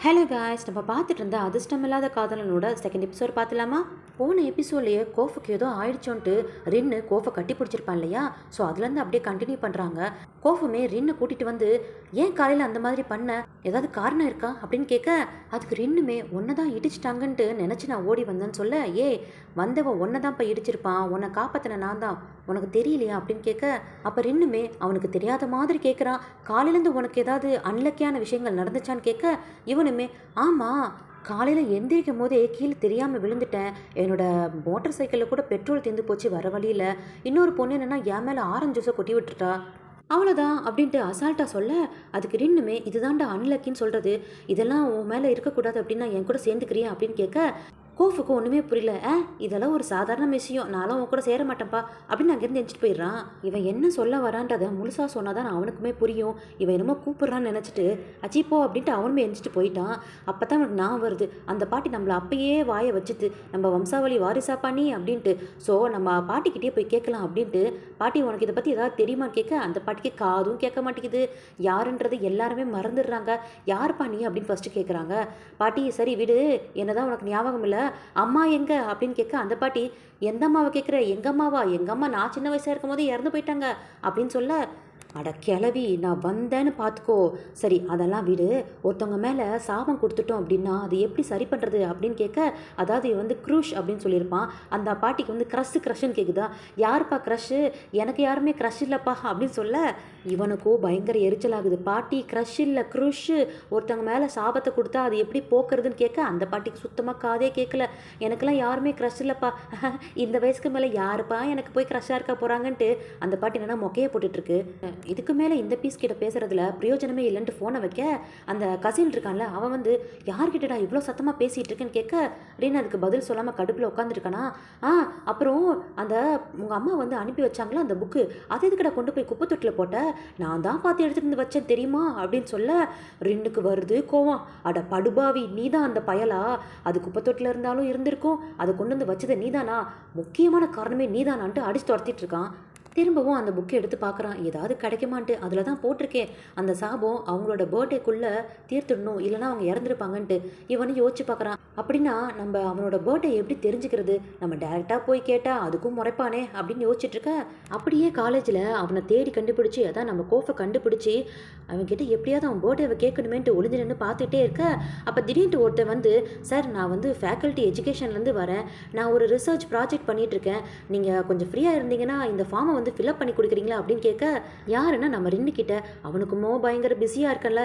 Hello guys, நம்ம பார்த்துட்டு இருந்த அதிர்ஷ்டமில்லாத காதலனோட செகண்ட் எபிசோட் பார்த்துலாமா? போன எபிசோட்லேயே கோஃபுக்கு ஏதோ ஆயிடுச்சோன்ட்டு ரின்னு கோஃபை கட்டி பிடிச்சிருப்பான் இல்லையா? ஸோ அதுலேருந்து அப்படியே கண்டினியூ பண்ணுறாங்க. கோஃபுமே ரின்னு கூட்டிகிட்டு வந்து ஏன் காலையில் அந்த மாதிரி பண்ண, ஏதாவது காரணம் இருக்கா அப்படின்னு கேட்க, அதுக்கு ரின்னுமே ஒன்றை தான் இடிச்சிட்டாங்கன்ட்டு நினச்சி நான் ஓடி வந்தேன்னு சொல்ல, வந்தவன் ஒன்றை தான் இப்போ இடிச்சிருப்பான், உன்னை காப்பாற்றின நான் தான், உனக்கு தெரியலையா அப்படின்னு கேட்க, அப்போ ரின்னுமே அவனுக்கு தெரியாத மாதிரி கேட்குறான். காலையிலேருந்து உனக்கு ஏதாவது அன்லக்கியான விஷயங்கள் நடந்துச்சான்னு கேட்க, இவனுமே ஆமாம், காலையில் எந்திரிக்கும் போதே கீழே தெரியாமல் விழுந்துட்டேன், என்னோட மோட்டார் சைக்கிளில் கூட பெட்ரோல் தீர்ந்து போச்சு வர வழியில், இன்னொரு பொண்ணு என்னென்னா என் மேலே ஆரஞ்சு ஜூஸை கொட்டி விட்டுட்டா, அவ்வளோதான் அப்படின்ட்டு அசால்ட்டாக சொல்ல, அதுக்கு ரின்னுமே இதுதான்டா அன்லக்கின்னு சொல்கிறது, இதெல்லாம் உன் மேலே இருக்கக்கூடாது அப்படின்னா என் கூட சேர்ந்துக்கிறியா அப்படின்னு கேட்க, கோஃபுக்கு ஒன்றுமே புரியல. இதெல்லாம் ஒரு சாதாரண விஷயம், நானும் உன் கூட சேர மாட்டேன்ப்பா அப்படின்னு அங்கேருந்து எஞ்சிட்டு போயிடுறான். இவன் என்ன சொல்ல வரான்றதை முழுசாக சொன்னால் தான் அவனுக்குமே புரியும். இவன் என்னமோ கூப்பிட்றான்னு நினச்சிட்டு அச்சிப்போ அப்படின்ட்டு அவனுமே எஞ்சிட்டு போயிட்டான். அப்போ தான் அவனுக்கு நான் வருது, அந்த பாட்டி நம்மளை அப்பயே வாயை வச்சுது, நம்ம வம்சாவளி வாரிசா பண்ணி அப்படின்ட்டு. ஸோ நம்ம பாட்டிக்கிட்டே போய் கேட்கலாம் அப்படின்ட்டு, பாட்டி உனக்கு இதை பற்றி ஏதாவது தெரியுமான்னு கேட்க, அந்த பாட்டிக்கு காதும் கேட்க மாட்டேங்குது, யாருன்றது எல்லாருமே மறந்துடுறாங்க. யார் பாணி அப்படின்னு ஃபஸ்ட்டு கேட்குறாங்க. பாட்டி சரி விடு, என்னதான் உனக்கு ஞாபகம் இல்லை, அம்மா எங்க அப்படின்னு கேட்க, அந்த பாட்டி எந்த அம்மாவை கேட்குற, எங்கள் அம்மாவா, எங்கள் அம்மா நான் சின்ன வயசாக இருக்கும் போது இறந்து போயிட்டாங்க அப்படின்னு சொல்ல, அட கிளவி நான் வந்தேன்னு பார்த்துக்கோ, சரி அதெல்லாம் விடு, ஒருத்தவங்க மேலே சாபம் கொடுத்துட்டோம் அப்படின்னா அது எப்படி சரி பண்ணுறது அப்படின்னு கேட்க, அதாவது வந்து க்ரூஷ் அப்படின்னு சொல்லியிருப்பான். அந்த பாட்டிக்கு வந்து க்ரஷ்ன்னு கேட்குதா, யாருப்பா க்ரஷ்ஷு, எனக்கு யாருமே க்ரஷ் இல்லைப்பா அப்படின்னு சொல்ல, இவனுக்கும் பயங்கர எரிச்சல் ஆகுது. பாட்டி க்ரஷ் இல்லை க்ரூஷு, ஒருத்தவங்க மேலே சாபத்தை கொடுத்தா அது எப்படி போக்குறதுன்னு கேட்க, அந்த பாட்டிக்கு சுத்தமாக காதே கேட்கல, எனக்கெல்லாம் யாருமே க்ரஷ் இல்லைப்பா, இந்த வயசுக்கு மேலே யாருப்பா எனக்கு போய் க்ரஷ்ஷாக இருக்க போகிறாங்கன்ட்டு அந்த பாட்டி என்னன்னா மொக்கையை போட்டுட்ருக்கு. இதுக்கு மேலே இந்த பீஸ் கிட்ட பேசுறதுல பிரயோஜனமே இல்லைன்ட்டு ஃபோனை வைக்க, அந்த கசின் இருக்கான்ல அவன் வந்து யார்கிட்டடா இவ்வளோ சத்தமாக பேசிகிட்டு இருக்கேன்னு கேட்க, அப்படின்னு அதுக்கு பதில் சொல்லாமல் கடுப்பில் உட்காந்துருக்கானா. அப்புறம் அந்த உங்கள் அம்மா வந்து அனுப்பி வச்சாங்களா அந்த புக்கு, அது எதுக்கடா கொண்டு போய் குப்பை தொட்டில் போட்ட, நான் தான் பார்த்து எடுத்துகிட்டு வந்து வச்சேன் தெரியுமா அப்படின்னு சொல்ல, ரின்னுக்கு வருது கோவம். அட படுபாவி, நீ தான் அந்த பயலா, அது குப்பை தொட்டில் இருந்தாலும் இருந்திருக்கும், அதை கொண்டு வந்து வச்சதை நீதானா, முக்கியமான காரணமே நீதானான்ட்டு அடிச்சு துரத்திட்டு இருக்கான். திரும்பவும் அந்த புக்கை எடுத்து பார்க்குறான், ஏதாவது கிடைக்குமான்ட்டு. அதில் தான் போட்டிருக்கேன், அந்த சாபம் அவங்களோட பர்த்டேக்குள்ளே தீர்த்துடணும், இல்லைனா அவங்க இறந்துருப்பாங்கன்ட்டு. இவனு யோசிச்சு பார்க்குறான், அப்படின்னா நம்ம அவனோட பர்த்டே எப்படி தெரிஞ்சுக்கிறது, நம்ம டேரெக்டாக போய் கேட்டால் அதுக்கும் முறைப்பானே அப்படின்னு யோசிச்சுட்டு இருக்க, அப்படியே காலேஜில் அவனை தேடி கண்டுபிடிச்சி, அதான் நம்ம கோஃபை கண்டுபிடிச்சி அவன்கிட்ட எப்படியாவது அவன் பர்த்டேவை கேட்கணுமேன்ட்டு ஒளிஞ்சு நின்று பார்த்துட்டே இருக்க, அப்போ திடீர்னு ஒருத்தர் வந்து, சார் நான் வந்து ஃபேக்கல்ட்டி எஜுகேஷன்லேருந்து வரேன், நான் ஒரு ரிசர்ச் ப்ராஜெக்ட் பண்ணிகிட்ருக்கேன், நீங்கள் கொஞ்சம் ஃப்ரீயாக இருந்தீங்கன்னா இந்த ஃபார்மை வந்து ஃபில்அப் பண்ணி கொடுக்குறீங்களா அப்படின்னு கேட்க, யாருன்னா நம்ம ரின்னு கிட்ட. அவனுக்குமோ பயங்கர பிஸியாக இருக்கல,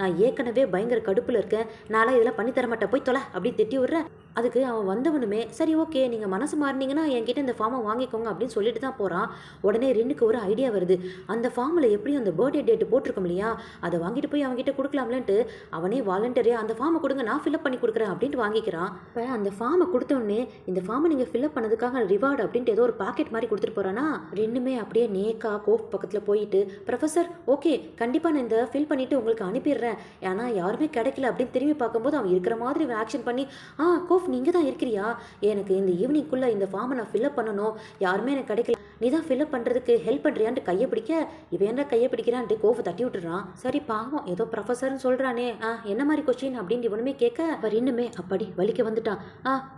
நான் ஏற்கனவே பயங்கர கடுப்பில் இருக்கேன், நான்லாம் இதெல்லாம் பண்ணி தர மாட்டேன், போய் தொலை அப்படின்னு திட்டி விட்றேன். அதுக்கு அவன் வந்தவனுமே சரி ஓகே நீங்கள் மனசு மாறினீங்கன்னா என்கிட்ட இந்த ஃபார்மை வாங்கிக்கோங்க அப்படின்னு சொல்லிட்டு தான் போகிறான். உடனே ரின்னுக்கு ஒரு ஐடியா வருது, அந்த ஃபார்மில் எப்படியும் அந்த பர்த்டே டேட்டு போட்டிருக்கோம் இல்லையா, அதை வாங்கிட்டு போய் அவங்ககிட்ட கொடுக்கலாம்லன்ட்டு அவனே வாலண்டியரே அந்த ஃபார்மை கொடுங்க நான் ஃபில்அப் பண்ணி கொடுக்குறேன் அப்படின்ட்டு வாங்கிக்கிறான். இப்போ அந்த ஃபார்மை கொடுத்தோடனே, இந்த ஃபார்மை நீங்கள் ஃபில்அப் பண்ணதுக்காக ரிவார்டு அப்படின்ட்டு ஏதோ ஒரு பாக்கெட் மாதிரி கொடுத்துட்டு போகிறானா. ரெண்டுமே அப்படியே நேக்கா கோஃப் பக்கத்தில் போயிட்டு, ப்ரொஃபஸர் ஓகே கண்டிப்பாக நான் இந்த ஃபில் பண்ணிவிட்டு உங்களுக்கு அனுப்பிடுறேன், ஏன்னா யாருமே கிடைக்கல அப்படின்னு திரும்பி பார்க்கும்போது அவன் இருக்கிற மாதிரி ஆக்ஷன் பண்ணி, கோஃப் நீங்கள் தான் இருக்கிறியா, எனக்கு இந்த ஈவினிங்குள்ளே இந்த ஃபார்மை நான் ஃபில்அப் பண்ணணும், யாருமே எனக்கு கிடைக்கல, நீ தான் ஃபில்அப் பண்ணுறதுக்கு ஹெல்ப் பண்ணுறியான்ட்டு கையை பிடிக்க, இவன் என்ன கையை பிடிக்கிறான்ட்டு கோஃபை தட்டி விட்டுறான். சரி பாவம் ஏதோ ப்ரொஃபஸர்னு சொல்கிறானே, என்ன மாதிரி கொஸ்டின் அப்படின்னு இவனுமே கேட்க, அவர் இன்னுமே அப்படி வலிக்க வந்துட்டான்.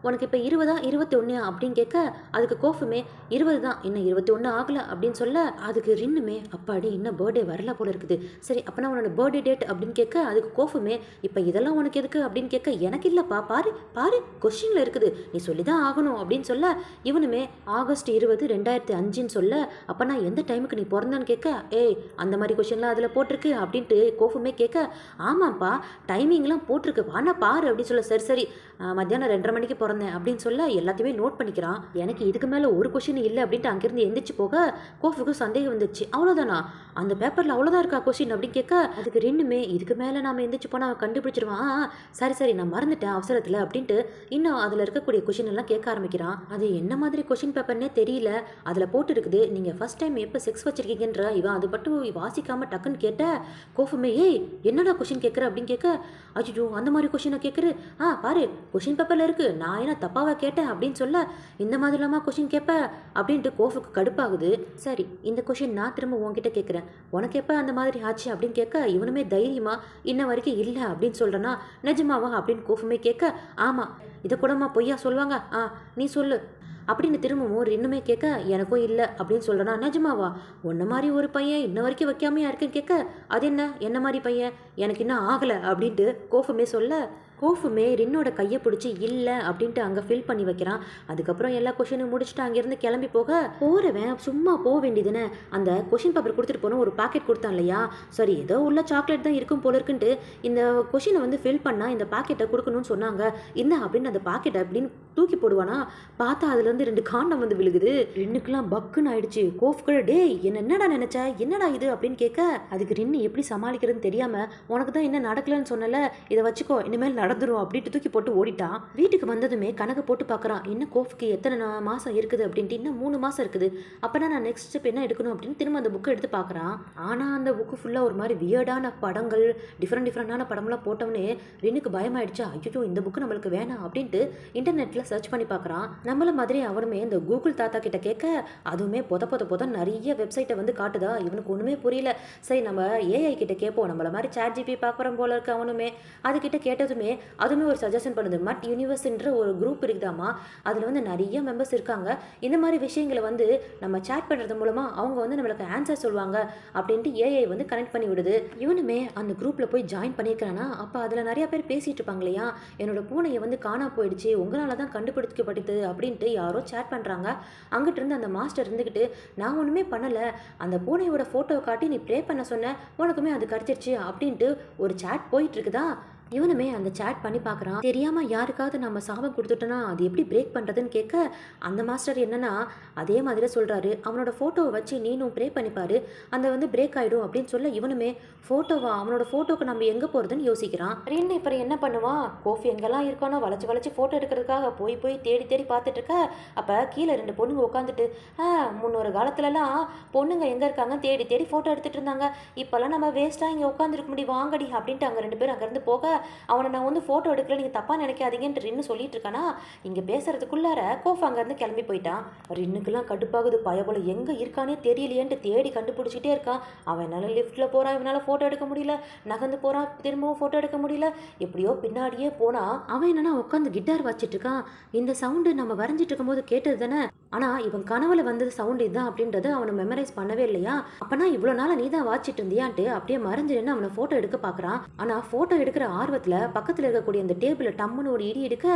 உனக்கு இப்போ 20 21 அப்படின்னு கேட்க, அதுக்கு கோஃபுமே 20 தான், இன்னும் 21 ஆகலை அப்படின்னு சொல்ல, அதுக்கு ரின்னுமே அப்பாடி இன்னும் பர்த்டே வரல போல இருக்குது, சரி அப்போனா உன்னோட பர்த்டே டேட் அப்படின்னு கேட்க, அதுக்கு கோஃபுமே இப்போ இதெல்லாம் உனக்கு எதுக்கு அப்படின்னு கேட்க, எனக்கு இல்லைப்பா, பாரு பாரு கொஸ்டினில் இருக்குது, நீ சொல்லி தான் ஆகணும் அப்படின்னு சொல்ல, இவனுமே ஆகஸ்ட் 20 2005 சொல்ல, அப்போ நான் எந்த டைமுக்கு நீ பிறந்தான்னு கேட்க, அந்த மாதிரி கொஸ்டின்லாம் அதில் போட்டிருக்கு அப்படின்ட்டு கோஃபுமே கேட்க, ஆமாம்ப்பா டைமிங்லாம் போட்டிருக்கு வானா பாரு அப்படின்னு சொல்ல, சரி சரி மத்தியானம் 2:30 மணிக்கு பிறந்தேன் அப்படின்னு சொல்ல, எல்லாத்தையுமே நோட் பண்ணிக்கிறான். எனக்கு இதுக்கு மேலே ஒரு கொஸ்டின் இல்லை அப்படின்ட்டு அங்கேருந்து எந்திரிச்சு போக, கோஃபுக்கு சந்தேகம் வந்துச்சு, அவ்வளோதானா அந்த பேப்பரில் அவ்வளோதான் இருக்கா கொஸ்டின் அப்படின்னு கேட்க, அதுக்கு ரெண்டுமே இதுக்கு மேலே நாம் எந்திரிச்சு போனால் அவன் கண்டுபிடிச்சிருவான், சரி நான் மறந்துட்டேன் அவசரத்தில் அப்படின்ட்டு இன்னும் அதில் இருக்கக்கூடிய கொஷின் எல்லாம் கேட்க ஆரம்பிக்கிறான். அது என்ன மாதிரி கொஷின் பேப்பர்னே தெரியல, அதில் போட்டு இருக்குது, நீங்கள் ஃபர்ஸ்ட் டைம் எப்போ செக்ஸ் வச்சிருக்கீங்கன்ற இவன் அது மட்டும் வாசிக்காமல் டக்குன்னு கேட்ட கோஃபுமே ஏய் என்னடா கொஷின் கேட்குற அப்படின்னு கேட்க அச்சோ அந்த மாதிரி கொஷினை கேட்குறு பாரு கொஷின் பேப்பரில் இருக்குது நான் என்ன தப்பாவா கேட்டேன் அப்படின்னு சொல்ல இந்த மாதிரி இல்லாமல் கொஷின் கேட்பேன் அப்படின்ட்டு கோஃபுக்கு கடுப்பாகுது. சரி இந்த கொஷின் நான் திரும்ப உன்கிட்ட கேட்குறேன், உனக்கு எப்போ அந்த மாதிரி ஆச்சு அப்படின்னு கேட்க இவனுமே தைரியமா இன்ன வரைக்கும் இல்லை அப்படின்னு சொல்கிறேன்னா நிஜமாவா அப்படின்னு கோஃபுமே கேட்க ஆமாம் இதை கூடமா பொய்யா சொல்லுவாங்க நீ சொல்லு அப்படின்னு திரும்பவும் இன்னுமே கேட்க எனக்கும் இல்லை அப்படின்னு சொல்கிறேன்னா நிஜமாவா உன்ன மாதிரி ஒரு பையன் இன்ன வரைக்கும் வைக்காமையா இருக்குன்னு கேட்க அது என்ன மாதிரி பையன் எனக்கு இன்னும் ஆகலை அப்படின்ட்டு கோஃபுமே சொல்ல கோஃபுமே ரின்னோட கையை பிடிச்சி இல்லை அப்படின்ட்டு அங்கே ஃபில் பண்ணி வைக்கிறான். அதுக்கப்புறம் எல்லா கொஷினும் முடிச்சுட்டு அங்கேருந்து கிளம்பி போகிறவன் சும்மா போக வேண்டியதுன்னு அந்த கொஷின் பேப்பர் கொடுத்துட்டு போன ஒரு பாக்கெட் கொடுத்தான் இல்லையா, சரி ஏதோ உள்ள சாக்லேட் தான் இருக்கும் போல இருக்குன்ட்டு இந்த கொஷினை வந்து ஃபில் பண்ணால் இந்த பாக்கெட்டை கொடுக்கணும்னு சொன்னாங்க என்ன அப்படின்னு அந்த பாக்கெட்டை அப்படின்னு தூக்கி போடுவானா பார்த்தா அதுலேருந்து 2 காண்டம் வந்து விழுகுது. ரின்னுக்கெல்லாம் பக்குன்னு ஆயிடுச்சு. கோஃப்குள்ள டேய் என்னடா நினைச்ச என்னடா இது அப்படின்னு கேட்க அதுக்கு ரின்னு எப்படி சமாளிக்கிறதுன்னு தெரியாமல் உனக்கு தான் என்ன நடக்கலன்னு சொன்னல இதை வச்சுக்கோ இனிமேல் நடந்துரும் அப்படின்ட்டு தூக்கி போட்டு ஓடிட்டான். வீட்டுக்கு வந்ததுமே கணக்கு போட்டு பார்க்குறான் இன்னும் கோஃபுக்கு எத்தனை மாதம் இருக்குது அப்படின்ட்டு இன்னும் 3 மாதம் இருக்குது அப்போனா நான் நெக்ஸ்ட் ஸ்டெப் என்ன எடுக்கணும் அப்படின்னு திரும்ப அந்த புக்கை எடுத்து பார்க்குறான். ஆனால் அந்த புக்கு ஃபுல்லாக ஒரு மாதிரி வியர்டான படங்கள் டிஃப்ரெண்டான படம்லாம் போட்டவனே ரின்னுக்கு பயமாயிடுச்சா ஐயோ இந்த புக்கு நம்மளுக்கு வேணாம் அப்படின்ட்டு இன்டர்நெட்டில் சர்ச் பண்ணி பார்க்குறான். நம்மள மாதிரி அவனுமே இந்த கூகுள் தாத்தா கிட்ட கேட்க அதுவுமே பொத நிறைய வெப்சைட்டை வந்து காட்டுதா இவனுக்கு ஒன்றுமே புரியல. சரி நம்ம ஏஐ கிட்ட கேட்போம் நம்மள மாதிரி சாட் ஜிபி பார்க்குறோம் போல இருக்கு அவனுமே அதுக்கிட்ட கேட்டதுமே அதுவுமே ஒரு சஜஷன் பண்ணுது மட் யூனிவர்ஸ்ன்ற ஒரு குரூப் இருக்குதாமா அதில் வந்து நிறைய மெம்பர்ஸ் இருக்காங்க இந்த மாதிரி விஷயங்களை வந்து நம்ம சேட் பண்ணுறது மூலமாக அவங்க வந்து நம்மளுக்கு ஆன்சர் சொல்லுவாங்க அப்படின்ட்டு ஏஐ வந்து கனெக்ட் பண்ணி விடுது. இவனுமே அந்த குரூப்பில் போய் ஜாயின் பண்ணியிருக்கிறானா அப்போ அதில் நிறைய பேர் பேசிகிட்டு இருப்பாங்க இல்லையா என்னோட பூனையை வந்து காணா போயிடுச்சு உங்களால் தான் கண்டுபிடிக்கப்பட்டது அப்படின்ட்டு யாரோ சேட் பண்ணுறாங்க. அங்கிட்டு இருந்து அந்த மாஸ்டர் இருந்துக்கிட்டு நான் ஒன்றுமே பண்ணலை அந்த பூனையோட ஃபோட்டோவை காட்டி நீ ப்ளே பண்ண சொன்ன உனக்குமே அது கிடச்சிருச்சு அப்படின்ட்டு ஒரு சேட் போயிட்டு இருக்குதா. இவனுமே அந்த சேட் பண்ணி பார்க்குறான். தெரியாமல் யாருக்காவது நம்ம சாபம் கொடுத்துட்டோன்னா அது எப்படி பிரேக் பண்ணுறதுன்னு கேட்க அந்த மாஸ்டர் என்னன்னா அதே மாதிரி சொல்கிறாரு அவனோட ஃபோட்டோவை வச்சு நீனும் ப்ரே பண்ணிப்பாரு அந்த வந்து பிரேக் ஆகிடும் அப்படின்னு சொல்ல இவனுமே ஃபோட்டோவா அவனோட ஃபோட்டோக்கு நம்ம எங்கே போகிறதுன்னு யோசிக்கிறான். ரின்னு இப்போ என்ன பண்ணுவான் கோஃபி எங்கெல்லாம் இருக்கானோ வளைச்சு ஃபோட்டோ எடுக்கிறதுக்காக போய் தேடி பார்த்துட்டு இருக்க அப்போ கீழே 2 பொண்ணுங்க உட்காந்துட்டு முன்னொரு காலத்துலலாம் பொண்ணுங்க எங்கே இருக்காங்க தேடி ஃபோட்டோ எடுத்துகிட்டு இருந்தாங்க இப்போல்லாம் நம்ம வேஸ்ட்டாக இங்கே உட்காந்துருக்க முடியும் வாங்கடி அப்படின்ட்டு அங்கே 2 பேர் அங்கேருந்து போக அவனை நான் வந்து ஃபோட்டோ எடுக்கல நீங்கள் தப்பாக நினைக்காதீங்கன்ட்டு ரின்னு சொல்லிட்டு இருக்கானா இங்கே பேசுறதுக்குள்ளார கோஃப் அங்கேருந்து கிளம்பி போயிட்டான். ரின்னுக்கெல்லாம் கடுப்பாகுது பயபோல எங்கே இருக்கானே தெரியலையேன்ட்டு தேடி கண்டுபிடிச்சிட்டே இருக்கான். அவன் என்னால் லிஃப்ட்டில் போகிறான் இவனால் ஃபோட்டோ எடுக்க முடியல நகர்ந்து போகிறான் திரும்பவும் ஃபோட்டோ எடுக்க முடியல எப்படியோ பின்னாடியே போனால் அவன் என்னன்னா உட்காந்து கிட்டார் வச்சிட்டு இருக்கான். இந்த சவுண்டு நம்ம வரைஞ்சிட்டு இருக்கும்போது கேட்டது தானே ஆனால் இவன் கனவுல வந்தது சவுண்டு இதுதான் அப்படின்றது அவனை மெமரைஸ் பண்ணவே இல்லையா அப்போனா இவ்வளோ நாளாக நீ தான் வாச்சிட்டு இருந்தியான்ட்டு அப்படியே மறைஞ்சிருன்னு அவனை ஃபோட்டோ எடுக்க பார்க்குறான். ஆனால் ஃபோட்டோ எடுக்கிற ஆர்வத்தில் பக்கத்தில் இருக்கக்கூடிய அந்த டேபிளில் டம்முன்னு ஒரு இடி எடுக்க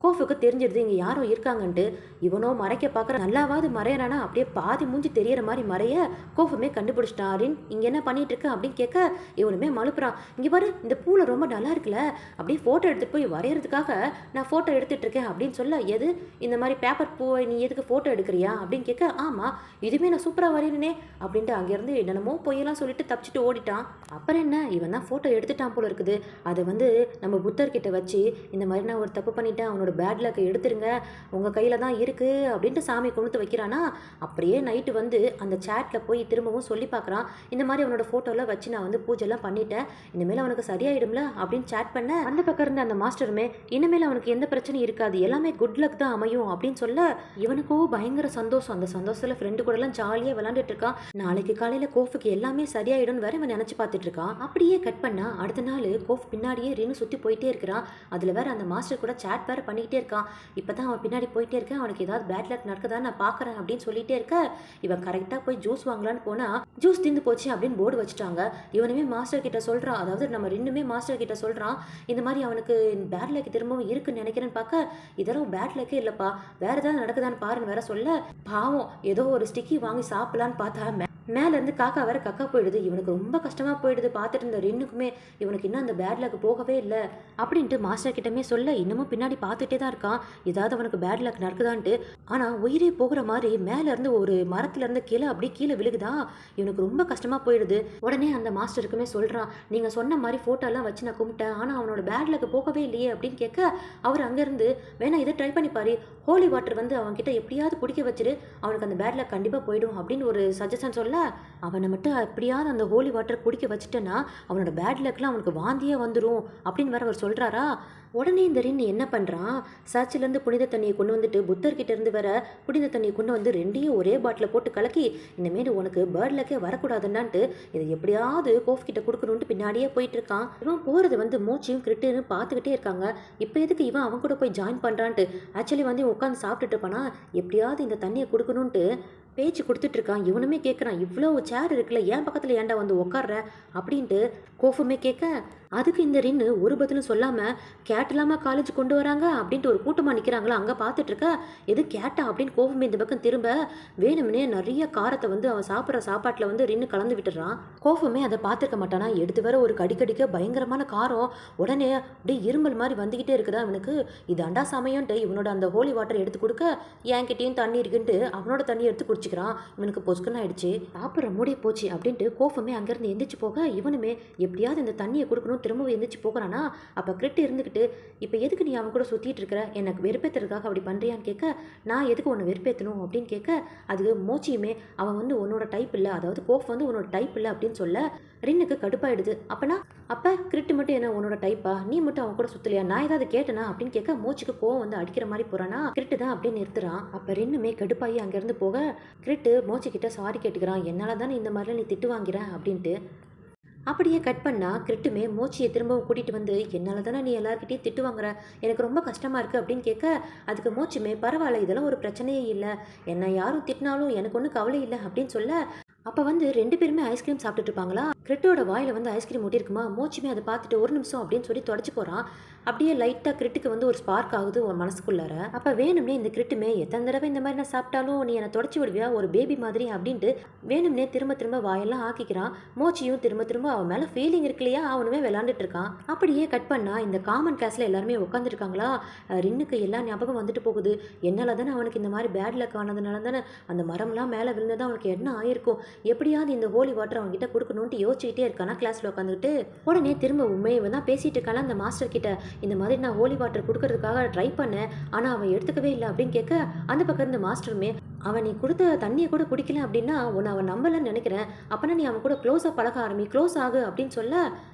கோஃபுக்கு தெரிஞ்சிருது இங்கே யாரோ இருக்காங்கன்ட்டு. இவனோ மறைக்க பார்க்குற நல்லாவாது மறையறானா அப்படியே பாதி மூஞ்சி தெரியற மாதிரி மறைய கோஃபுமே கண்டுபிடிச்சிட்டான். ரின் இங்கே என்ன பண்ணிட்டு இருக்க அப்படின்னு கேட்க இவனுமே மழுப்புறான். இங்கே பாரு இந்த பூவில் ரொம்ப நல்லா இருக்குல்ல அப்படியே ஃபோட்டோ எடுத்துகிட்டு போய் வரைகிறதுக்காக நான் ஃபோட்டோ எடுத்துகிட்டு இருக்கேன் அப்படின்னு சொல்ல எது இந்த மாதிரி பேப்பர் பூவை நீ எதுக்கு ஃபோட்டோ எடுக்கிறியா அப்படின்னு கேட்க ஆமாம் இதுவுமே நான் சூப்பராக வரையினே அப்படின்ட்டு அங்கேருந்து என்னென்னமோ பொய்யெல்லாம் சொல்லிட்டு தப்பிச்சுட்டு ஓடிட்டான். அப்புறம் என்ன இவன் தான் ஃபோட்டோ எடுத்துட்டான் போல இருக்குது. அதை வந்து நம்ம புத்தர்கிட்ட வச்சு இந்த மாதிரி நான் ஒரு தப்பு பண்ணிட்டேன் அவனோட பேட் லக்கை எடுத்துருங்க உங்கள் கையில் தான் இருக்குது அப்படின்ட்டு சாமி கொண்டு வைக்கிறானா. அப்படியே நைட்டு வந்து அந்த சேட்டில் போய் திரும்பவும் சொல்லி பார்க்குறான் இந்த மாதிரி அவனோட ஃபோட்டோலாம் வச்சு நான் வந்து பூஜைலாம் பண்ணிட்டேன் இனிமேல் அவனுக்கு சரியாயிடும்ல அப்படின்னு சேட் பண்ண அந்த பக்கம் இருந்த அந்த மாஸ்டருமே இனிமேல் அவனுக்கு எந்த பிரச்சனையும் இருக்காது எல்லாமே குட் லக் தான் அமையும் அப்படின்னு சொல்ல இவனுக்கோ பயங்கர சந்தோஷம். அந்த சந்தோஷத்தில் ஃப்ரெண்டு கூடலாம் ஜாலியாக விளாண்டுட்டு இருக்கான். நாளைக்கு காலையில் கோஃபுக்கு எல்லாமே சரியாயிடும் வேற இவன் நினச்சி பார்த்துட்டு இருக்கான். அப்படியே கட் பண்ணா அடுத்த நாள் கோஃப் பின்னாடியே ரின்னு சுற்றி போயிட்டே இருக்கிறான். அதில் வேற அந்த மாஸ்டர் கூட சேட் வேற பண்ணிக்கிட்டே இருக்கான். இப்போ தான் அவன் பின்னாடி போயிட்டே இருக்கேன் அவனுக்கு ஏதாவது பேட் லக் நடக்குதான்னு நான் பார்க்குறேன் அப்படின்னு சொல்லிட்டே இருக்க இவன் கரெக்டாக போய் ஜூஸ் வாங்கலான்னு போனால் ஜூஸ் தீந்து போச்சு அப்படின்னு போர்டு வச்சுட்டாங்க. இவனுமே மாஸ்டர் கிட்ட சொல்கிறான் அதாவது நம்ம ரின்னுமே மாஸ்டர் கிட்ட சொல்கிறான் இந்த மாதிரி அவனுக்கு பேட் லக் திரும்பவும் இருக்குன்னு நினைக்கிறேன்னு பார்க்க இதெல்லாம் பேட் லக்கே இல்லைப்பா வேற ஏதாவது நடக்குதான்னு பாருன்னு வேற சொல்ல பாவம் ஏதோ ஒரு ஸ்டிக்கி வாங்கி சாப்பிடலான்னு பார்த்தா மேலேருந்து காக்கா வேற கக்கா போயிடுது. இவனுக்கு ரொம்ப கஷ்டமாக போயிடுது. பார்த்துட்டு இருந்த ரின்னுக்குமே இவனுக்கு இன்னும் அந்த பேட் லக் போகவே இல்லை அப்படின்ட்டு மாஸ்டர் கிட்டமே சொல்ல இன்னமும் பின்னாடி பார்த்துட்டே தான் இருக்கான். ஏதாவது அவனுக்கு பேட் லக் நடக்குதான்ட்டு. ஆனால் உயிரே போகிற மாதிரி மேலேருந்து ஒரு மரத்துலேருந்து கீழே அப்படியே கீழே விழுகுதா. இவனுக்கு ரொம்ப கஷ்டமாக போயிடுது. உடனே அந்த மாஸ்டருக்குமே சொல்கிறான், நீங்கள் சொன்ன மாதிரி ஃபோட்டோலாம் வச்சு நான் கும்பிட்டேன், ஆனால் அவனோட பேட் லக் போகவே இல்லையே அப்படின்னு கேட்க அவர் அங்கேருந்து வேணா இதை ட்ரை பண்ணி பாரு, ஹோலி வாட்டர் வந்து அவன்கிட்ட எப்படியாவது குடிக்க வச்சிரு, அவனுக்கு அந்த பேட் லக் கண்டிப்பாக போயிடும் அப்படின்னு ஒரு சஜஷன் சொல்ல அவனை மட்டும் எப்படியாவது அந்த ஹோலி வாட்டர் குடிக்க வச்சுட்டேன்னா அவனோட பேட் லக்லாம் அவனுக்கு வாந்தியே வந்துடும் அப்படின்னு வேற அவர் சொல்கிறாரா. உடனே இந்த ரின் என்ன பண்ணுறான், சர்ச்சிலேருந்து புனித தண்ணியை கொண்டு வந்துட்டு புத்தர்கிட்ட இருந்து வர புனித தண்ணியை கொண்டு வந்து ரெண்டையும் ஒரே பாட்டில் போட்டு கலக்கி இந்தமாரி உனக்கு பேர்ட் லக்கே வரக்கூடாதுன்னான்ட்டு இதை எப்படியாவது கோஃப் கிட்ட கொடுக்கணுன்ட்டு பின்னாடியே போயிட்டு இருக்கான். இவன் போகிறது வந்து மூச்சியும் கிரிட்டுன்னு பார்த்துக்கிட்டே இருக்காங்க. இப்போ எதுக்கு இவன் அவன் கூட போய் ஜாயின் பண்ணுறான்ட்டு ஆக்சுவலி வந்து உட்காந்து சாப்பிட்டுட்டு இருப்பானா, எப்படியாவது இந்த தண்ணியை கொடுக்கணுன்ட்டு பேச்சு கொடுத்துட்ருக்கான். இவனுமே கேட்குறான், இவ்வளோ சேர் இருக்குல்ல, ஏன் பக்கத்தில் ஏன்டா வந்து உட்கார்ற அப்படின்ட்டு கோஃபுமே கேட்க அதுக்கு இந்த ரின்னு ஒரு பதிலும் சொல்லாமல் கேட்டலாமா காலேஜ் கொண்டு வராங்க அப்படின்ட்டு ஒரு கூட்டமாக நிற்கிறாங்களா அங்கே பார்த்துட்ருக்க. எது கேட்டா அப்படின்னு கோஃபுமே இந்த பக்கம் திரும்ப வேணும்னே நிறைய காரத்தை வந்து அவன் சாப்பிட்ற சாப்பாட்டில் வந்து ரின்னு கலந்து விட்டுறான். கோஃபுமே அதை பார்த்துருக்க மாட்டானா, எடுத்து வர ஒரு கடிக்கடிக்க பயங்கரமான காரம் உடனே அப்படியே இருமல் மாதிரி வந்துக்கிட்டே இருக்குதா அவனுக்கு. இது அண்டா சமயம்ன்ட்டு இவனோட அந்த ஹோலி வாட்டர் எடுத்து கொடுக்க என்கிட்டையும் தண்ணி இருக்குன்ட்டு அவனோட தண்ணி எடுத்து குடிச்சிக்கிறான். இவனுக்கு பொசுக்குன்னு ஆயிடுச்சு, சாப்பிட்ற மூடியே போச்சு அப்படின்ட்டு கோஃபுமே அங்கேருந்து எந்திரிச்சு போக இவனுமே எப்படியாவது இந்த தண்ணியை கொடுக்கணும் திரும்பவும் எந்திரிச்சு போகிறானா. அப்போ கிரிட்டு இருந்துக்கிட்டு இப்போ எதுக்கு நீ அவன் கூட சுற்றிட்டு இருக்கிற, எனக்கு வெறுப்பேற்றுறதுக்காக அப்படி பண்ணுறியான்னு கேட்க நான் எதுக்கு உன்னை வெறுப்பேற்றணும் அப்படின்னு கேட்க அதுக்கு மோச்சியுமே அவன் வந்து உன்னோட டைப் இல்லை, அதாவது கோஃப் வந்து உன்னோட டைப் இல்லை அப்படின்னு சொல்ல ரின்னுக்கு கடுப்பாயிடுது. அப்போ கிரிட்டு மட்டும் என்ன உன்னோட டைப்பா, நீ மட்டும் அவன் கூட சுற்றலையா, நான் ஏதாவது கேட்டனா அப்படின்னு கேட்க மோச்சிக்கு கோவம் வந்து அடிக்கிற மாதிரி போகிறானா. கிரிட்டு தான் அப்படியே நிறுத்துறான். அப்போ ரின்னுமே கடுப்பாகி அங்கேருந்து போக கிரிட்டு மோச்சிக்கிட்ட சாரி கேட்டுக்கிறான், என்னால் தானே இந்த மாதிரிலாம் நீ திட்டு வாங்கிற அப்படின்ட்டு. அப்படியே கட் பண்ணால் கிரிட்டுமே மோச்சியை திரும்பவும் கூட்டிகிட்டு வந்து என்னால் தானே நீ எல்லாருக்கிட்டையும் திட்டு வாங்குற, எனக்கு ரொம்ப கஷ்டமாக இருக்குது அப்படின்னு கேட்க அதுக்கு மோச்சுமே பரவாயில்ல இதெல்லாம் ஒரு பிரச்சனையே இல்லை, என்னை யாரும் திட்டினாலும் எனக்கு ஒன்றும் கவலை இல்லை அப்படின்னு சொல்ல அப்போ வந்து ரெண்டு பேருமே ஐஸ்கிரீம் சாப்பிட்டுட்டு இருப்பாங்களா. கிரிட்டோட வாயில் வந்து ஐஸ்கிரீம் ஒட்டியிருக்குமா, மோச்சுமே அதை பார்த்துட்டு ஒரு நிமிஷம் அப்படின்னு சொல்லி தொடச்சி போகிறான். அப்படியே லைட்டாக கிரிட்டுக்கு வந்து ஒரு ஸ்பார்க் ஆகுது ஒரு மனசுக்குள்ளார. அப்போ வேணும்னே இந்த கிரிட்டுமே எத்தனை தடவை இந்த மாதிரி நான் சாப்பிட்டாலும் நீ என்னை தொடச்சி விடுவியா ஒரு பேபி மாதிரி அப்படின்ட்டு வேணும்னே திரும்ப திரும்ப வாயெல்லாம் ஆக்கிக்கிறான். மோச்சியும் திரும்ப திரும்ப அவன் மேலே ஃபீலிங் இருக்கு இல்லையா அவனுமே விளாண்டுட்டு இருக்கான். அப்படியே கட் பண்ணால் இந்த காமன் கிளாஸில் எல்லாருமே உட்காந்துருக்காங்களா. ரின்னுக்கு எல்லா ஞாபகம் வந்துட்டு போகுது, என்னால் தானே அவனுக்கு இந்த மாதிரி பேட் லக் ஆனதுனால தானே அந்த மரம்லாம் மேலே விழுந்ததான் அவனுக்கு என்ன ஆயிருக்கும், எப்படியாவது இந்த ஹோலி வாட்டர் அவன்கிட்ட கொடுக்கணுன்ட்டு யோசிச்சுக்கிட்டே இருக்கானா கிளாஸில் உட்காந்துக்கிட்டு. உடனே திரும்ப உண்மையை தான் பேசிட்டு இருக்கானா அந்த மாஸ்டர் கிட்ட, இந்த மாதிரி நான் ஹோலி வாட்டர் கொடுக்கறதுக்காக ட்ரை பண்ணேன் ஆனால் அவன் எடுத்துக்கவே இல்லை அப்படின்னு கேட்க அந்த பக்கம் இருந்த மாஸ்டருமே அவன் நீ கொடுத்த தண்ணியை கூட குடிக்கல அப்படின்னா உன்னை அவன் நம்பலன்னு நினைக்கிறேன், அப்போனா நீ அவன் கூட க்ளோஸாக பழக ஆரம்பி, க்ளோஸ் ஆகு அப்படின்னு சொல்ல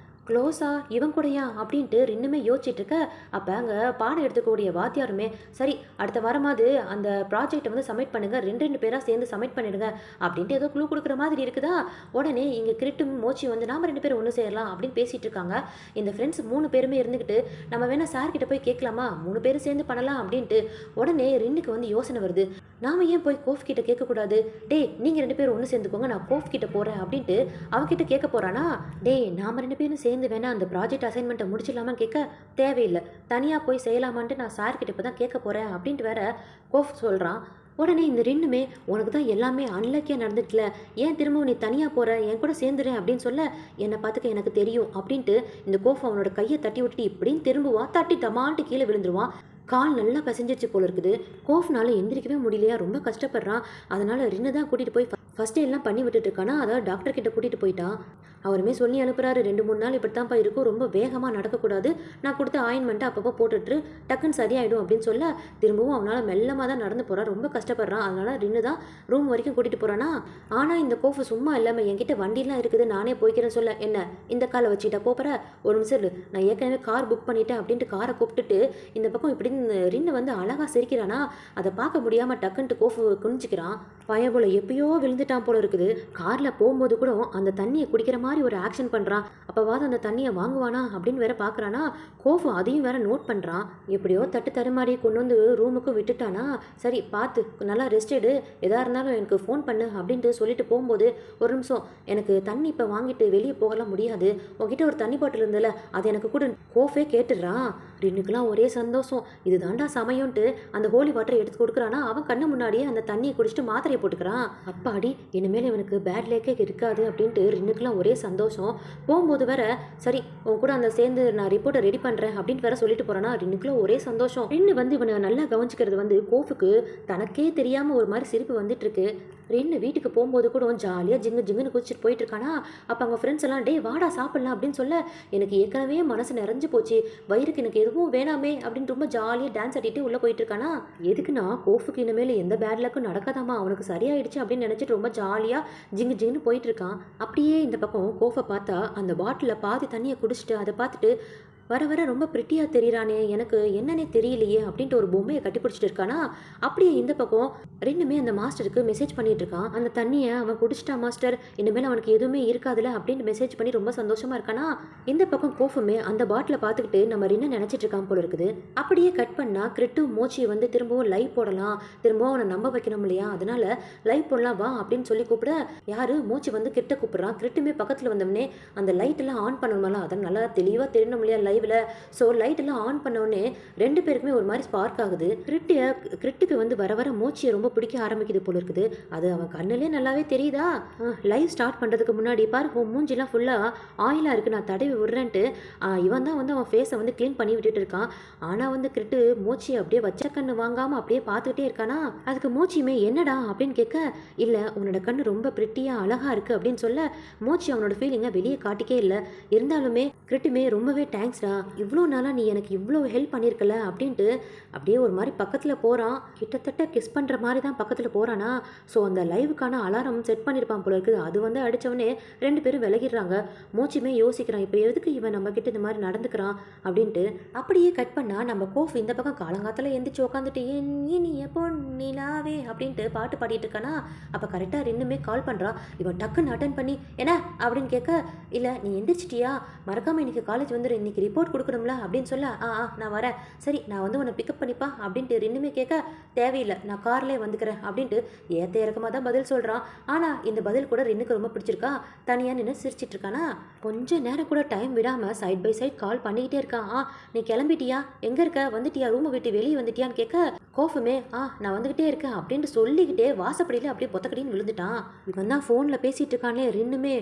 க்ளோஸா இவன் கூடயா அப்படின்ட்டு இன்னுமே யோசிச்சுட்டு இருக்க. அப்போ அங்கே பாடம் எடுத்துக்கூடிய வாத்தியாருமே சரி அடுத்த வாரமாவது அந்த ப்ராஜெக்டை வந்து சப்மிட் பண்ணுங்கள், ரெண்டு பேராக சேர்ந்து சப்மிட் பண்ணிடுங்க அப்படின்ட்டு ஏதோ க்ளூ கொடுக்குற மாதிரி இருக்குதா. உடனே இங்கே கிரிட்டும் மோச்சி வந்து நாம் 2 பேரும் ஒன்று சேரலாம் அப்படின்னு பேசிகிட்டு இருக்காங்க. இந்த ஃப்ரெண்ட்ஸ் 3 பேருமே இருந்துக்கிட்டு நம்ம வேணால் சார்கிட்ட போய் கேட்கலாமா, 3 பேரும் சேர்ந்து பண்ணலாம் அப்படின்ட்டு. உடனே ரின்னுக்கு வந்து யோசனை வருது, நாம் ஏன் போய் கோஃப் கிட்ட கேட்கக்கூடாது, டே நீங்கள் 2 பேரும் ஒன்று சேர்ந்துக்கோங்க நான் கோஃப் கிட்ட போகிறேன் அப்படின்ட்டு அவன்கிட்ட கேட்க போகிறானா. டே நாம் 2 பேரும் சேர்ந்து வேணா அந்த ப்ராஜெக்ட் அசைன்மெண்ட்டை முடிச்சிடலாமான்னு கேட்க தேவையில்லை, தனியாக போய் செய்யலாமான்ட்டு நான் சார்கிட்ட இப்போ தான் கேட்க போகிறேன் அப்படின்ட்டு வேற கோஃப் சொல்கிறான். உடனே இந்த ரெண்டுமே உனக்கு தான் எல்லாமே அன்லக்கியாக நடந்துக்கல, ஏன் திரும்பவும் நீ தனியாக போகிற, என் கூட சேர்ந்துறேன் அப்படின்னு சொல்ல என்னை பார்த்துக்க எனக்கு தெரியும் அப்படின்ட்டு இந்த கோஃப் அவனோட கையை தட்டி விட்டுட்டு இப்படின்னு திரும்புவான். தட்டி தமான்ட்டு கீழே விழுந்துருவான். கால் நல்லா பசஞ்சிருச்சு போல இருக்குது. கோஃப்னால எந்திரிக்கவே முடியலையா, ரொம்ப கஷ்டப்படுறான். அதனால் ரின்னு தான் கூட்டிகிட்டு போய் ஃபஸ்ட்டு எல்லாம் பண்ணி விட்டுட்டு இருக்கானா, அதாவது டாக்டர் கிட்ட கூட்டிகிட்டு போயிட்டான். அவருமே சொல்லி அனுப்புகிறாரு 2-3 நாள் இப்படி தான்ப்பா இருக்கும், ரொம்ப வேகமாக நடக்கக்கூடாது, நான் கொடுத்த ஆயின்மெண்ட்டை அப்பப்போ போட்டுட்டு டக்குன்னு சரியாயிடும் அப்படின்னு சொல்ல திரும்பவும் அவனால் மெல்லமாக தான் நடந்து போகிறான். ரொம்ப கஷ்டப்படுறான். அதனால் ரின்னு தான் ரூம் வரைக்கும் கூட்டிகிட்டு போகிறானா. ஆனால் இந்த கோஃப் சும்மா இல்லாமல் என்கிட்ட வண்டிலாம் இருக்குது நானே போய்க்கிறேன்னு சொல்ல என்ன இந்த காலை வச்சுட்டா போகிற, ஒரு நிமிஷம் இல்லை நான் ஏற்கனவே கார் புக் பண்ணிட்டேன் அப்படின்ட்டு காரை கூப்பிட்டுட்டு இந்த பக்கம் இப்படின்னு ரின்னு வந்து அழகாக சிரிக்கிறானா. அதை பார்க்க முடியாமல் டக்குன்ட்டு கோஃப் குனிஞ்சிக்கிறான். பயபோல எப்பயோ விழுந்துட்டான் போல இருக்குது. காரில் போகும்போது கூட அந்த தண்ணியை குடிக்கிற மாதிரி ஒரு ஆக்ஷன் பண்ணுறான். அப்போவாது அந்த தண்ணியை வாங்குவானா அப்படின்னு வேற பார்க்குறானா. கோஃப் அதையும் வேற நோட் பண்ணுறான். எப்படியோ தட்டு தருமாடி கொண்டு வந்து ரூமுக்கு விட்டுட்டானா. சரி பார்த்து நல்லா ரெஸ்ட் எடு, எதாக இருந்தாலும் எனக்கு ஃபோன் பண்ணு அப்படின்ட்டு சொல்லிட்டு போகும்போது ஒரு நிமிஷம் எனக்கு தண்ணி இப்போ வாங்கிட்டு வெளியே போகலாம் முடியாது, உங்ககிட்ட ஒரு தண்ணி பாட்டில் இருந்ததில்ல அது எனக்கு கூட கோஃபே கேட்டுடுறான். ரின்னுக்கெல்லாம் ஒரே சந்தோஷம். இது தாண்டா சமயம்ன்ட்டு அந்த ஹோலி வாட்டரை எடுத்து கொடுக்குறானா, அவன் கண்ணு முன்னாடியே அந்த தண்ணியை குடிச்சிட்டு மாத்திரையை போட்டுக்கிறான். அப்பாடி இனிமேல் இவனுக்கு பேட் லேக்கே இருக்காது அப்படின்ட்டு ரின்னுக்கெல்லாம் ஒரே சந்தோஷம். போகும்போது வேற சரி உன் கூட அந்த சேர்ந்து நான் ரிப்போர்ட்டை ரெடி பண்ணுறேன் அப்படின்ட்டு வேற சொல்லிட்டு போகிறானா. ரின்னுக்குலாம் ஒரே சந்தோஷம். ரின்னு வந்து இவனை நல்லா கவனிச்சிக்கிறது வந்து கோஃபுக்கு தனக்கே தெரியாமல் ஒரு மாதிரி சிரிப்பு வந்துட்டு இருக்கு. ரின்னு வீட்டுக்கு போகும்போது கூட ஜாலியாக ஜிங்கு ஜிங்குன்னு குதிச்சிட்டு போயிட்டு இருக்கானா. அப்போ அவங்க ஃப்ரெண்ட்ஸ் எல்லாம் டே வாடா சாப்பிட்லாம் அப்படின்னு சொல்ல எனக்கு ஏற்கனவே மனசு நிறைஞ்சு போச்சு, வயிறுக்கு எனக்கு எதுவும் வேணாமே அப்படின்னு ரொம்ப ஜாலியாக டான்ஸ் ஆடிட்டு உள்ளே போயிட்டு இருக்கானா. எதுக்குன்னா கோஃபுக்கு இனிமேல் எந்த பேட் லக்கும் நடக்காதாமா, அவனுக்கு சரியாயிடுச்சு அப்படின்னு நினச்சிட்டு ரொம்ப ஜாலியாக ஜிங்கு ஜிங்குன்னு போயிட்டு இருக்கான். அப்படியே இந்த பக்கம் கோஃபை பார்த்தா அந்த பாட்டிலில் பாதி தண்ணியை குடிச்சிட்டு அதை பார்த்துட்டு வர வர ரொம்ப பிரிட்டியாக தெரியுறானே, எனக்கு என்னன்னே தெரியலையே அப்படின்ட்டு ஒரு பொம்மையை கட்டி பிடிச்சிட்டு இருக்கானா. அப்படியே இந்த பக்கம் ரெண்டுமே அந்த மாஸ்டருக்கு மெசேஜ் பண்ணிட்டு இருக்கான். அந்த தண்ணியை அவன் குடிச்சிட்டான் மாஸ்டர், இனிமேல் அவனுக்கு எதுவுமே இருக்காதுல அப்படின்ட்டு மெசேஜ் பண்ணி ரொம்ப சந்தோஷமா இருக்கானா. இந்த பக்கம் கோஃபுமே அந்த பாட்டிலை பார்த்துக்கிட்டு நம்ம ரின்னு நினச்சிட்டு இருக்கான் போல இருக்குது. அப்படியே கட் பண்ணா கிரிட்டு மோச்சியை வந்து திரும்பவும் லைவ் போடலாம், திரும்பவும் அவனை நம்ப வைக்கணும் இல்லையா, அதனால லைவ் போடலாம் வா அப்படின்னு சொல்லி கூப்பிட யாரு மோச்சி வந்து கிட்ட கூப்பிடுறான். கிரிட்டுமே பக்கத்தில் வந்தோடனே அந்த லைட் எல்லாம் ஆன் பண்ணணும்ல, அதை நல்லா தெளிவாக தெரியணும் இல்லையா லைவ்ல. ஸோ லைட் எல்லாம் ஆன் பண்ணோடனே ரெண்டு பேருக்குமே ஒரு மாதிரி ஸ்பார்க் ஆகுது. கிரிட்டுக்கு வந்து வர வர மோச்சியை ரொம்ப பிடிக்க ஆரம்பிக்குது போல இருக்குது. அது அவன் கண்ணுலேயே நல்லாவே தெரியுதா. லைவ் ஸ்டார்ட் பண்ணுறதுக்கு முன்னாடி பாரு மூஞ்சிலாம் ஃபுல்லாக ஆயிலாக இருக்குது, நான் தடவி விடுறேன்ட்டு இவன் தான் வந்து அவன் ஃபேஸை வந்து க்ளீன் பண்ணி விட்டுட்டு இருக்கான். ஆனால் வந்து கிரிட்டு மோச்சியை அப்படியே வச்ச கண்ணு வாங்காமல் அப்படியே பார்த்துக்கிட்டே இருக்கானா. அதுக்கு மோச்சியுமே என்னடா அப்படின்னு கேட்க, இல்லை உன்னோட கண்ணு ரொம்ப பிரிட்டியாக அழகாக இருக்குது அப்படின்னு சொல்ல மோச்சி அவனோட ஃபீலிங்கை வெளியே காட்டிக்கே இல்லை. இருந்தாலுமே கிரிட்டுமே ரொம்பவே தேங்க்ஸ்டா, இவ்வளோ நாளாக நீ எனக்கு இவ்வளோ ஹெல்ப் பண்ணியிருக்கல அப்படின்ட்டு அப்படியே ஒரு மாதிரி பக்கத்தில் போகிறான். கிட்டத்தட்ட கிஸ் பண்ணுற மாதிரி தான் பக்கத்தில் போகிறானா. ஸோ அந்த லைவுக்கான அலாரம் செட் பண்ணியிருப்பான் போல இருக்குது. அது வந்து அடித்தவனே ரெண்டு பேரும் விலகிடுறாங்க. மூச்சுமே யோசிக்கிறான், இப்போ எதுக்கு இவன் நம்ம கிட்ட இந்த மாதிரி நடந்துக்கிறான் அப்படின்ட்டு. அப்படியே கட் பண்ணால் நம்ம கோஃப் இந்த பக்கம் காலங்காத்தில் எந்திரிச்சு உட்காந்துட்டு இனிய பொன்னிலாவே அப்படின்ட்டு பாட்டு பாடிட்டு இருக்கானா. அப்போ கரெக்டாக ரெண்டுமே கால் பண்ணுறான். இவன் டக்குன்னு அட்டன் பண்ணி என்ன அப்படின்னு கேட்க, இல்லை நீ எந்திரிச்சிட்டியா, மறக்காமல் இன்னைக்கு காலேஜ் வந்துடு, இன்னைக்கு ரிப்போர்ட் கொடுக்கணும்ல அப்படின்னு சொல்ல நான் வரேன், சரி நான் வந்து உன்னை பிக்கப் பண்ணிப்பா அப்படின்ட்டு ரெண்டுமே கேட்க, தேவையில்லை நான் கார்லேயே வந்துக்கிறேன் அப்படின்ட்டு ஏற்ற இறக்கமாக தான் பதில் சொல்கிறான். ஆனால் இந்த பதில் கூட ரெண்டுக்கு ரொம்ப பிடிச்சிருக்கா. தனியாக நின்று சிரிச்சிட்டு இருக்கானா. கொஞ்சம் நேரம் கூட டைம் விடாமல் சைட் பை சைட் கால் பண்ணிக்கிட்டே இருக்கான். நீ கிளம்பிட்டியா, எங்கே இருக்க, வந்துட்டியா, ரூமை விட்டு வெளியே வந்துட்டியான்னு கேட்க கோஃபுமே நான் வந்துக்கிட்டே இருக்கேன் அப்படின்ட்டு சொல்லிக்கிட்டே வாசப்படியில் அப்படியே பொத்தக்கடின்னு விழுந்துட்டான். இவன் தான் ஃபோனில் பேசிகிட்டு இருக்கானே. ரெண்டுமே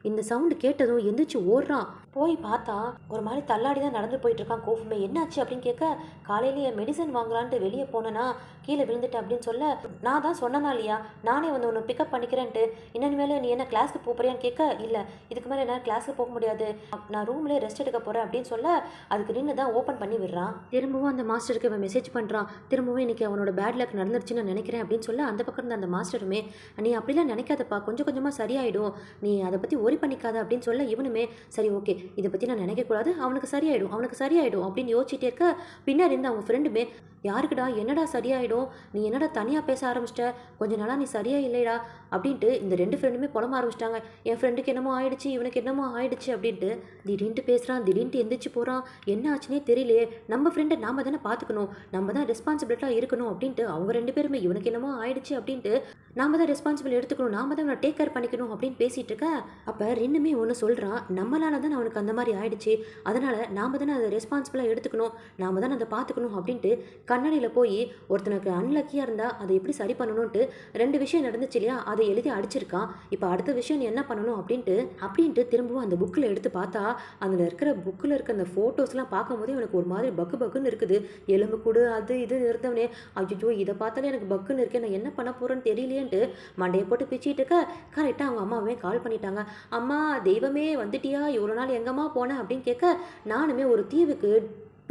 இந்த சவுண்டு கேட்டதும் எந்திரிச்சு ஓடுறான். போய் பார்த்தா ஒரு மாதிரி தள்ளாடி தான் நடந்து போயிட்டு இருக்கான். கோஃபுமே என்னாச்சு அப்படின்னு கேட்க, காலையிலேயே மெடிசன் வாங்கலான்ட்டு வெளியே போனேன்னா கீழே விழுந்துட்டேன் அப்படின்னு சொல்ல, நான் தான் சொன்னனா இல்லையா நானே வந்து ஒன்று பிக்கப் பண்ணிக்கிறேன்ட்டு, இன்னொன்று மேலே நீ என்ன கிளாஸுக்கு போறியான்னு கேட்க, இல்லை இதுக்கு மேலே என்ன கிளாஸுக்கு போக முடியாது, நான் ரூம்லேயே ரெஸ்ட் எடுக்க போகிறேன் அப்படின்னு சொல்ல அதுக்கு நின்று தான் ஓப்பன் பண்ணி விடுறான். திரும்பவும் அந்த மாஸ்டருக்கு அவன் மெசேஜ் பண்ணுறான். திரும்பவும் இன்னைக்கு அவனோட பேட் லக் நடந்துருச்சுன்னு நான் நினைக்கிறேன் அப்படின்னு சொல்ல அந்த பக்கம் இருந்த அந்த மாஸ்டருமே, நீ அப்படிலாம் நினைக்காதப்பா, கொஞ்சம் கொஞ்சமாக சரியாயிடும், நீ அதை பற்றி ஒரி பண்ணிக்காத அப்படின்னு சொல்ல இவனுமே சரி ஓகே இதை பற்றி நான் நினைக்கக்கூடாது, அவனுக்கு சரியாயிடும் அப்படின்னு யோசிச்சுட்டே இருக்க, பின்னாடி இருந்து அவங்க ஃப்ரெண்டுமே யாருக்குடா என்னடா சரியாயிடும், நீ என்னடா தனியாக பேச ஆரம்பிச்சிட்ட, கொஞ்ச நாளாக நீ சரியா இல்லைடா அப்படின்ட்டு இந்த ரெண்டு ஃப்ரெண்டுமே புலம்ப ஆரம்பிச்சிட்டாங்க. என் ஃப்ரெண்டுக்கு என்னமோ ஆயிடுச்சு, இவனுக்கு என்னமோ ஆயிடுச்சு அப்படின்ட்டு திடீர்னு பேசுகிறான், திடீர்னு எந்திரிச்சு போகிறான். என்ன ஆச்சுன்னே தெரியலையே, நம்ம ஃப்ரெண்டை நாம தானே பார்த்துக்கணும், நம்ம தான் ரெஸ்பான்சிபிலிட்டாக இருக்கணும் அப்படின்ட்டு அவங்க ரெண்டு பேருமே இவனுக்கு என்னமோ ஆயிடுச்சு அப்படின்ட்டு நாம தான் ரெஸ்பான்சிபிள் எடுத்துக்கணும், நாம தான் அவனை டேக் கேர் பண்ணிக்கணும் அப்படின்னு பேசிகிட்டு இருக்க. அப்போ ரெண்டுமே ஒன்று சொல்கிறான், நம்மளால தான் அவனுக்கு அந்த மாதிரி ஆயிடுச்சு, அதனால் நாம தானே அதை ரெஸ்பான்சிபிளாக எடுத்துக்கணும், நாம தான் அதை பார்த்துக்கணும் அப்படின்ட்டு கண்ணாடியில் போய் ஒருத்தனுக்கு அன்லக்கியாக இருந்தால் அதை எப்படி சரி பண்ணணும்ட்டு ரெண்டு விஷயம் நடந்துச்சு இல்லையா, அதை எழுதி அடிச்சிருக்கான். இப்போ அடுத்த விஷயம் நீ என்ன பண்ணணும் அப்படின்ட்டு திரும்பவும் அந்த புக்கில் எடுத்து பார்த்தா அதில் இருக்கிற புக்கில் இருக்க அந்த ஃபோட்டோஸ்லாம் பார்க்கும்போதே எனக்கு ஒரு மாதிரி பக்குன்னு இருக்குது. எலும்பு கூடு அது இது இருந்தவனே, ஐயோ இதை பார்த்தாலே எனக்கு பக்குன்னு இருக்கேன், நான் என்ன பண்ண போகிறேன்னு தெரியலையேன்ட்டு மண்டையை போட்டு பிச்சிட்டு இருக்க. கரெக்டாக அவங்க அம்மாவே கால் பண்ணிட்டாங்க. அம்மா தெய்வமே வந்துட்டியா, இவ்வளோ நாள் எங்கம்மா போனேன் அப்படின்னு கேட்க, நானுமே ஒரு தீவுக்கு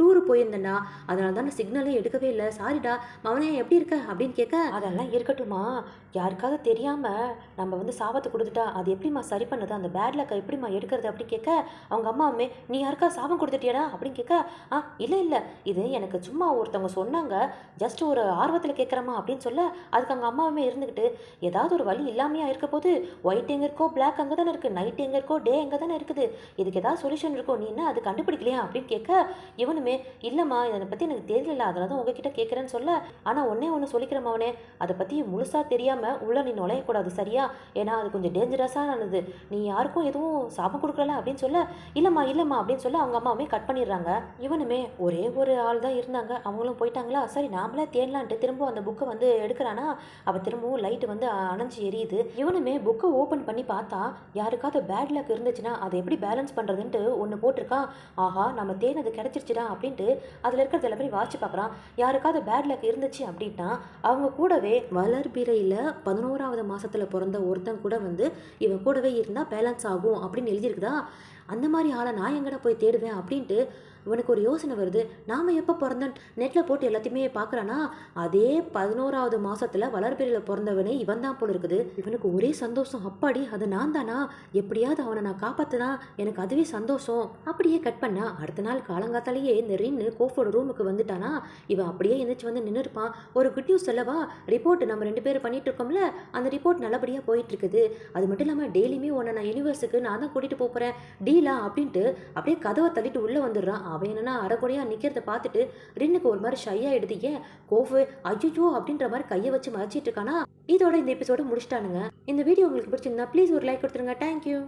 டூரு போயிருந்தேன்டா, அதனால தான் சிக்னலே எடுக்கவே இல்லை, சாரிடா மவனே எப்படி இருக்க அப்படின்னு கேட்க, அதெல்லாம் இருக்கட்டுமா, யாருக்காவது தெரியாமல் நம்ம வந்து சாபத்தை கொடுத்துட்டா அது எப்படிம்மா சரி பண்ணுது, அந்த பேட் லக்கை எப்படிம்மா எடுக்கிறது அப்படின்னு கேட்க, அவங்க அம்மாவுமே நீ யாருக்கா சாபம் கொடுத்துட்டியாடா அப்படின்னு கேட்க, இல்லை இது எனக்கு சும்மா ஒருத்தவங்க சொன்னாங்க, ஜஸ்ட் ஒரு ஆர்வத்தில் கேட்குறம்மா அப்படின்னு சொல்ல அதுக்கு அவங்க அம்மாவுமே இருந்துக்கிட்டு, ஏதாவது ஒரு வழி இல்லாமையா இருக்க போது, ஒயிட் எங்கே இருக்கோ பிளாக் அங்கே தானே இருக்குது, நைட் எங்கே இருக்கோ டே எங்கே தானே இருக்குது, இதுக்கு ஏதாவது சொல்யூஷன் இருக்கோ, நீ என்ன அது கண்டுபிடிக்கலையா அப்படின்னு கேட்க, இவனுமே இவனுமே இல்லைம்மா இதை பற்றி எனக்கு தெரியல, அதனால தான் உங்ககிட்ட கேட்குறேன்னு சொல்ல, ஆனால் ஒன்று சொல்லிக்கிறேன் அவனே, அதை பற்றி முழுசாக தெரியாமல் உள்ள நீ நுழையக்கூடாது சரியா, ஏன்னா அது கொஞ்சம் டேஞ்சரஸானது, நீ யாருக்கும் எதுவும் சாபம் கொடுக்கல அப்படின்னு சொல்ல, இல்லைம்மா அப்படின்னு சொல்ல அவங்க அம்மாவுமே கட் பண்ணிடுறாங்க. இவனுமே ஒரே ஒரு ஆள் தான் இருந்தாங்க, அவங்களும் போயிட்டாங்களா, சரி நாமளே தேடலான்ட்டு திரும்ப அந்த புக்கை வந்து எடுக்கிறானா, அவள் திரும்பவும் லைட்டு வந்து அணைஞ்சு எரியுது. இவனுமே புக்கை ஓப்பன் பண்ணி பார்த்தா யாருக்காவது பேட் லக் இருந்துச்சுன்னா அதை எப்படி பேலன்ஸ் பண்ணுறதுன்ட்டு ஒன்று போட்டிருக்கான். ஆஹா நம்ம தேனது கிடச்சிருச்சுடா அப்படின்ட்டு அதில் இருக்கிறது எல்லாத்தையும் வாசிச்சு பார்க்குறான். யாருக்காவது பேட் லக் இருந்துச்சு அப்படின்னா அவங்க கூடவே வளர்பிறையில் 11வது மாதத்தில் பிறந்த ஒருத்தன் கூட வந்து இவன் கூடவே இருந்தால் பேலன்ஸ் ஆகும் அப்படின்னு எழுதியிருக்குதா. அந்த மாதிரி ஆளை நான் எங்கடா போய் தேடுவேன் அப்படின்ட்டு இவனுக்கு ஒரு யோசனை வருது. நாம் எப்போ பிறந்தன் நெட்டில் போட்டு எல்லாத்தையுமே பார்க்குறானா, அதே 11வது மாதத்தில் வளர்பிறையில் பிறந்தவனே இவன் தான் போல இருக்குது. இவனுக்கு ஒரே சந்தோஷம், அப்பாடி அது நான் தானா, எப்படியாவது அவனை நான் காப்பாற்றினா எனக்கு அதுவே சந்தோஷம். அப்படியே கட் பண்ணா அடுத்த நாள் காலங்காத்தாலேயே இந்த ரின்னு கோஃபோட ரூமுக்கு வந்துட்டானா, இவன் அப்படியே எந்திரிச்சு வந்து நின்று இருப்பான். ஒரு குட் நியூஸ் சொல்லவா, ரிப்போர்ட் நம்ம 2 பேரும் பண்ணிட்டு இருக்கோம்ல, அந்த ரிப்போர்ட் நல்லபடியாக போயிட்டு இருக்குது. அது மட்டும் இல்லாமல் டெய்லியுமே உன்னை நான் யூனிவர்ஸுக்கு நான் தான் கூட்டிகிட்டு போகிறேன் டீலா அப்படின்ட்டு அப்படியே கதவை தள்ளிட்டு உள்ளே வந்துடுறான். அவன் என்னன்னா அரைக்குறையாக நிற்கிறத பார்த்துட்டு ரின்னுக்கு ஒரு மாதிரி ஷை ஆகிடுது. ஏன் கோஃபு அஜிஜோ அப்படின்ற மாதிரி கையை வச்சு மறைச்சிட்டு இருக்கானா. இதோட இந்த எபிசோட முடிச்சிட்டானுங்க. இந்த வீடியோ உங்களுக்கு பிடிச்சிருந்தா ப்ளீஸ் ஒரு லைக் கொடுத்துருங்க. தேங்க்யூ.